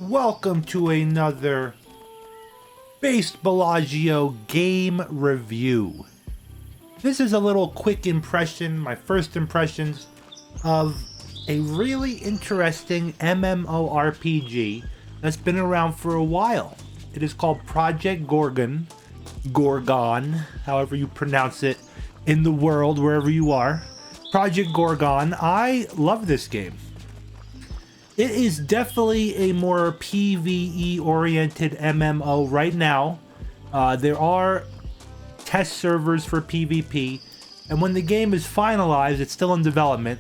Welcome to another BasedBellagio game review. This is a little quick impression, my first impressions of a really interesting MMORPG that's been around for a while. It is called Project Gorgon, however you pronounce it in the world, wherever you are. Project Gorgon. I love this game. It is definitely a more PvE oriented MMO right now. There are test servers for PvP, and when the game is finalized, it's still in development,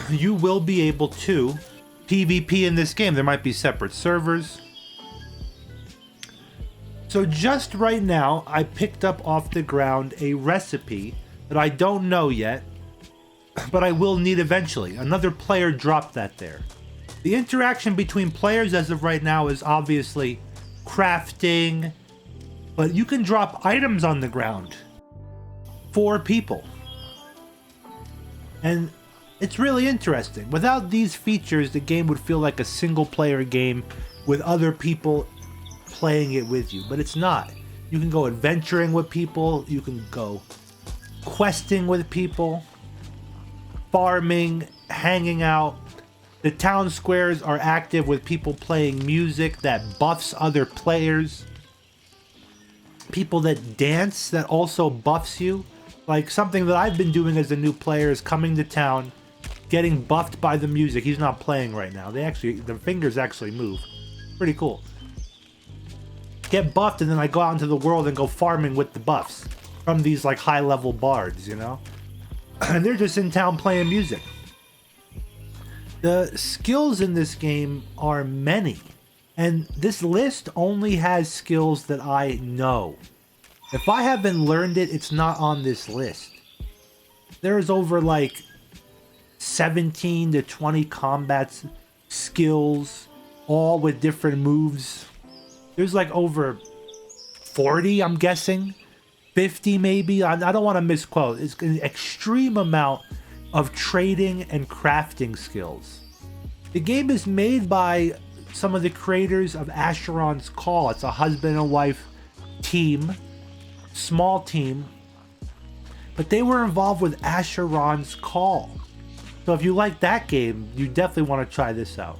you will be able to PvP in this game. There might be separate servers. So just right now, I picked up off the ground a recipe that I don't know yet, but I will need eventually. Another player dropped that there. The interaction between players as of right now is obviously crafting, but you can drop items on the ground for people. And it's really interesting. Without these features, the game would feel like a single player game with other people playing it with you, but it's not. You can go adventuring with people, you can go questing with people, farming, hanging out. The town squares are active with people playing music that buffs other players. People that dance that also buffs you. Like something that I've been doing as a new player is coming to town, getting buffed by the music. He's not playing right now. The fingers actually move. Pretty cool. Get buffed and then I go out into the world and go farming with the buffs from these like high level bards, you know? And they're just in town playing music. The skills in this game are many, and this list only has skills that I know. If I haven't learned it, it's not on this list. There's over like 17 to 20 combat skills, all with different moves. There's like over 40, I'm guessing. 50 maybe. I don't want to misquote. It's an extreme amount of trading and crafting skills. The game is made by some of the creators of Asheron's Call. It's a husband and wife team, small team, but they were involved with Asheron's Call. So if you like that game, you definitely want to try this out.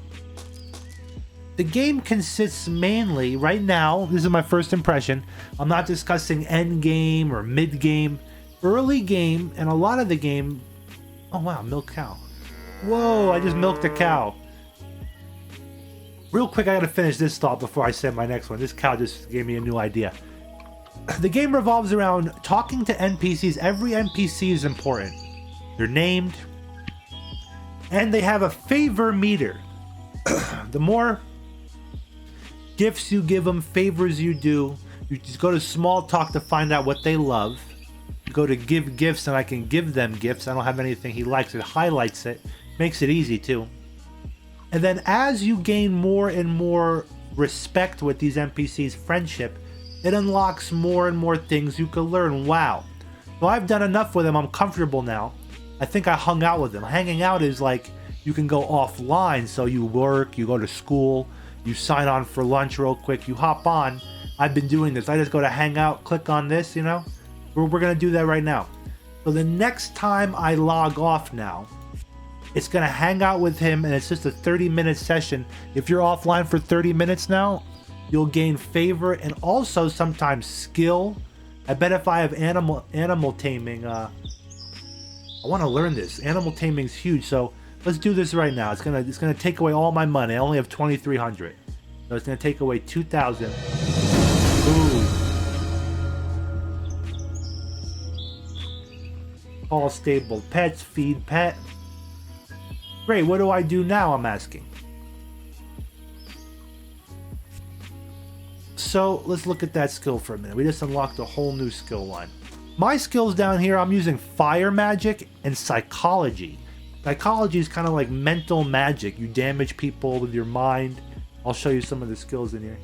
The game consists mainly, right now, this is my first impression, I'm not discussing end game or mid game, early game, and a lot of the game, oh wow, milk cow. Whoa, I just milked a cow. Real quick, I gotta finish this thought before I say my next one. This cow just gave me a new idea. The game revolves around talking to NPCs. Every NPC is important. They're named, and they have a favor meter. The more gifts you give them, favors you do, you just go to small talk to find out what they love. You go to give gifts and I can give them gifts. I don't have anything he likes. It highlights it, makes it easy too. And then as you gain more and more respect with these NPCs, friendship, it unlocks more and more things you can learn. Wow. Well, I've done enough with him. I'm comfortable now. I think I hung out with him. Hanging out is like you can go offline. So you work, you go to school, you sign on for lunch real quick, you hop on. I've been doing this. I just go to hang out, click on this, you know? We're going to do that right now. So the next time I log off now, it's going to hang out with him, and it's just a 30-minute session. If you're offline for 30 minutes now, you'll gain favor and also sometimes skill. I bet if I have animal taming, I want to learn this. Animal taming is huge, so let's do this right now. It's gonna take away all my money. I only have 2,300, so it's gonna take away 2,000. Ooh. All stable pets, feed pet. Great. What do I do now? I'm asking. So let's look at that skill for a minute. We just unlocked a whole new skill line. My skills down here, I'm using fire magic and psychology. Psychology is kind of like mental magic. You damage people with your mind. I'll show you some of the skills in here.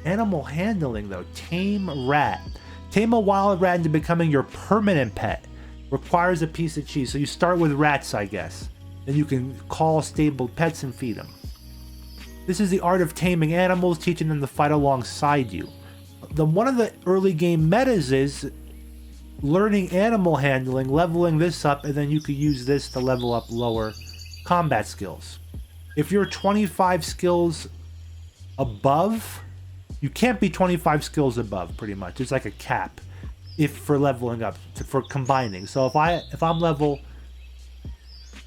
Animal handling though. Tame rat. Tame a wild rat into becoming your permanent pet. Requires a piece of cheese. So you start with rats, I guess. Then you can call stable pets and feed them. This is the art of taming animals, teaching them to fight alongside you. One of the early game metas is learning animal handling, leveling this up, and then you could use this to level up lower combat skills. If you're 25 skills above, you can't be 25 skills above, pretty much. It's like a cap if for leveling up, for combining. So if I'm level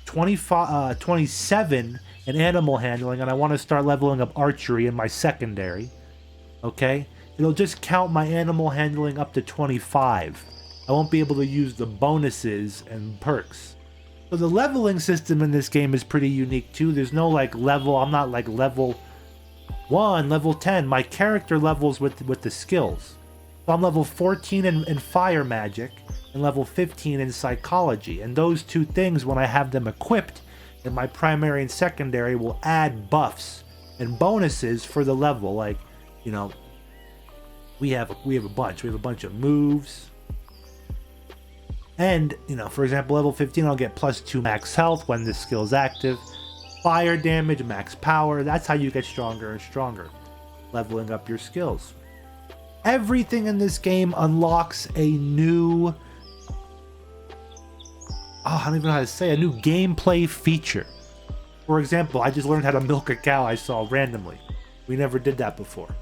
27 in animal handling and I want to start leveling up archery in my secondary, okay, it'll just count my animal handling up to 25. I won't be able to use the bonuses and perks. So the leveling system in this game is pretty unique too. There's no like level. I'm not like level 1, level 10. My character levels with the skills. So I'm level 14 in fire magic and level 15 in psychology. And those two things, when I have them equipped in my primary and secondary, will add buffs and bonuses for the level. Like, you know, we have a bunch. We have a bunch of moves. And, you know, for example, level 15, I'll get +2 max health when this skill is active. Fire damage, max power. That's how you get stronger and stronger, leveling up your skills. Everything in this game unlocks a new... I don't even know how to say, a new gameplay feature. For example, I just learned how to milk a cow I saw randomly. We never did that before.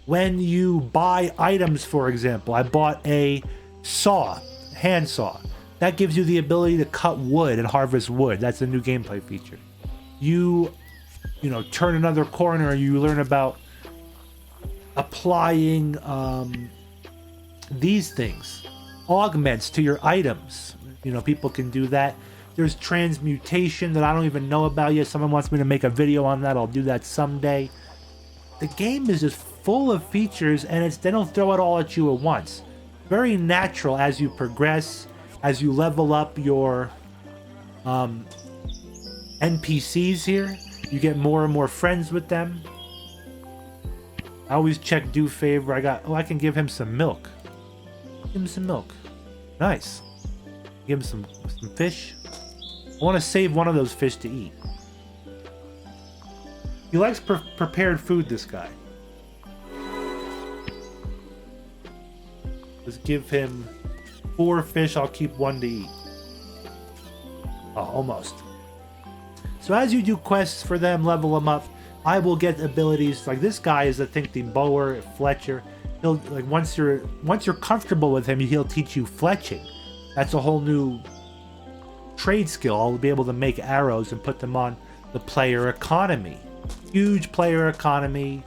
When you buy items, for example, I bought a saw, hand saw. That gives you the ability to cut wood and harvest wood. That's a new gameplay feature. You know, turn another corner and you learn about applying these things, augments to your items. You know, people can do that. There's transmutation that I don't even know about yet. Someone wants me to make a video on that. I'll do that someday. The game is just full of features, and they don't throw it all at you at once. Very natural as you progress, as you level up your NPCs here. You get more and more friends with them. I always check do favor. I can give him some milk. Give him some milk. Nice. Give him some fish. I want to save one of those fish to eat. He likes prepared food, this guy. Let's give him 4 fish. I'll keep 1 to eat. Oh, almost. So as you do quests for them, level them up, I will get abilities. Like this guy is, I think, the bower, Fletcher. He'll, like, once you're comfortable with him, he'll teach you fletching. That's a whole new trade skill. I'll be able to make arrows and put them on the player economy. Huge player economy.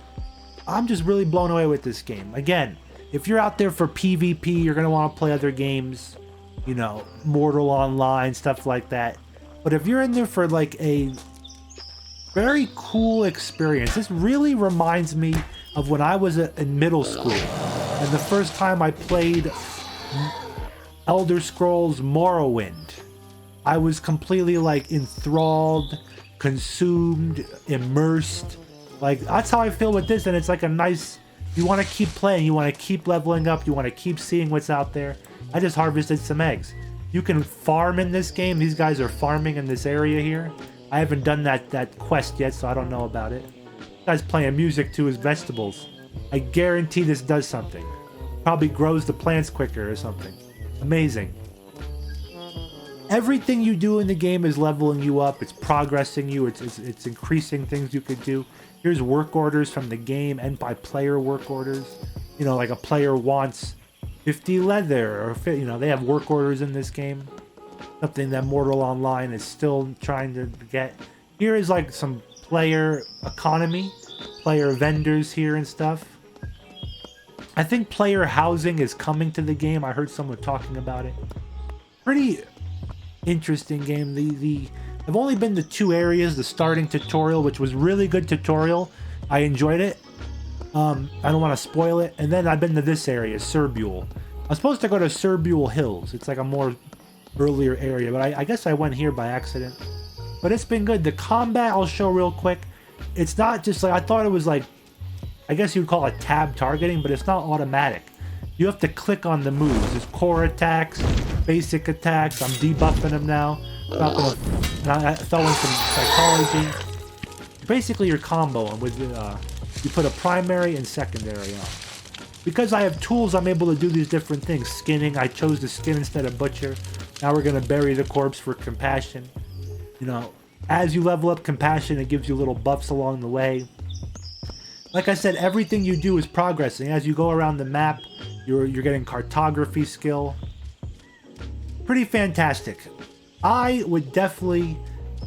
I'm just really blown away with this game. Again, if you're out there for PvP, you're going to want to play other games, you know, Mortal Online, stuff like that. But if you're in there for like a very cool experience, this really reminds me of when I was in middle school. And the first time I played Elder Scrolls Morrowind, I was completely like enthralled, consumed, immersed. Like, that's how I feel with this. And it's like a nice... You want to keep playing, you want to keep leveling up, you want to keep seeing what's out there. I just harvested some eggs. You can farm in this game. These guys are farming in this area here. I haven't done that quest yet, so I don't know about it. This guy's playing music to his vegetables. I guarantee this does something. Probably grows the plants quicker or something. Amazing. Everything you do in the game is leveling you up. It's progressing you. It's increasing things you could do. Here's work orders from the game and by player work orders. You know, like a player wants 50 leather, or, you know, they have work orders in this game. Something that Mortal Online is still trying to get. Here is like some player economy, player vendors here and stuff. I think player housing is coming to the game. I heard someone talking about it. Pretty interesting game. I've only been to 2 areas. The starting tutorial, which was really good tutorial. I enjoyed it. I don't want to spoil it. And then I've been to this area, Cerbule. I was supposed to go to Cerbule Hills. It's like a more earlier area, but I guess I went here by accident. But it's been good. The combat I'll show real quick. It's not just like, I thought it was like, I guess you'd call it tab targeting, but it's not automatic. You have to click on the moves. There's core attacks, basic attacks. I'm debuffing them now. I throw in some psychology. Basically, you're comboing with you put a primary and secondary on. Because I have tools, I'm able to do these different things. Skinning, I chose to skin instead of butcher. Now we're gonna bury the corpse for compassion. You know, as you level up compassion, it gives you little buffs along the way. Like I said, everything you do is progressing. As you go around the map, you're getting cartography skill. Pretty fantastic. I would definitely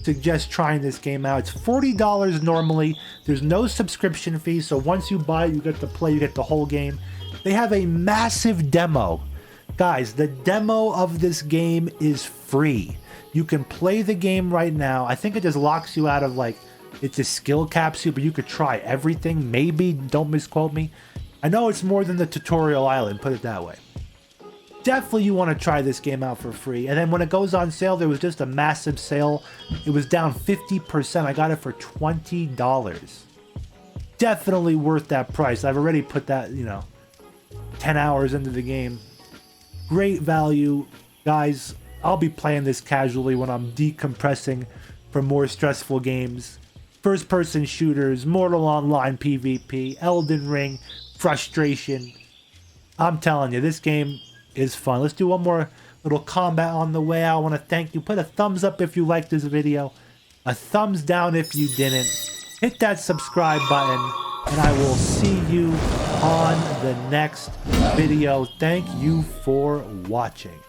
suggest trying this game out. It's $40 normally. There's no subscription fee, so once you buy it, you get to play, you get the whole game. They have a massive demo. Guys, the demo of this game is free. You can play the game right now. I think it just locks you out of, like, it's a skill capsule, but you could try everything. Maybe, don't misquote me. I know it's more than the tutorial island, put it that way. Definitely you want to try this game out for free. And then when it goes on sale, there was just a massive sale. It was down 50%. I got it for $20. Definitely worth that price. I've already put that, 10 hours into the game. Great value. Guys, I'll be playing this casually when I'm decompressing from more stressful games. First-person shooters, Mortal Online PvP, Elden Ring, frustration. I'm telling you, this game is fun. Let's do one more little combat on the way. I want to thank you. Put a thumbs up if you liked this video. A thumbs down if you didn't. Hit that subscribe button. And I will see you on the next video. Thank you for watching.